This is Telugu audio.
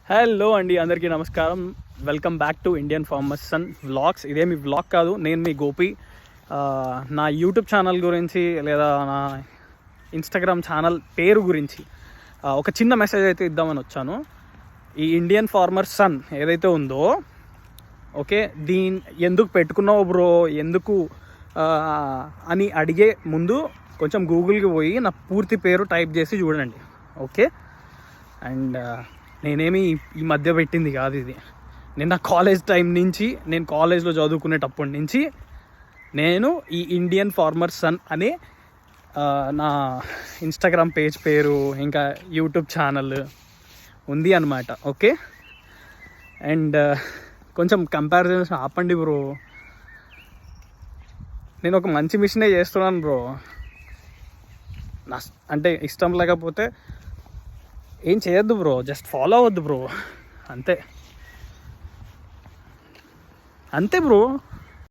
హలో అండి, అందరికీ నమస్కారం. Welcome back to Indian farmers son vlogs. ఇదే మీ వ్లాగ్ కాదు, నేను మీ గోపి. నా యూట్యూబ్ ఛానల్ గురించి లేదా నా ఇన్స్టాగ్రామ్ ఛానల్ పేరు గురించి ఒక చిన్న మెసేజ్ అయితే ఇద్దామని వచ్చాను. ఈ ఇండియన్ ఫార్మర్స్ సన్ ఏదైతే ఉందో, ఓకే, ఎందుకు పెట్టుకున్నావు బ్రో, ఎందుకు అని అడిగే ముందు కొంచెం గూగుల్కి పోయి నా పూర్తి పేరు టైప్ చేసి చూడండి, ఓకే. అండ్ నేనేమి ఈ మధ్య పెట్టింది కాదు ఇది. నేను నా కాలేజ్ టైం నుంచి, నేను కాలేజ్లో చదువుకునేటప్పటి నుంచి నేను ఈ ఇండియన్ ఫార్మర్ సన్ అనే నా ఇన్స్టాగ్రామ్ పేజ్ పేరు, ఇంకా యూట్యూబ్ ఛానల్ ఉంది అన్నమాట, ఓకే. అండ్ కొంచెం కంపారిజన్స్ ఆపండి బ్రో. నేను ఒక మంచి మిషనే చేస్తున్నాను బ్రో. అంటే ఇష్టం లేకపోతే ఏం చేయొద్దు బ్రో, జస్ట్ ఫాలో అవ్వద్దు బ్రో, అంతే బ్రో.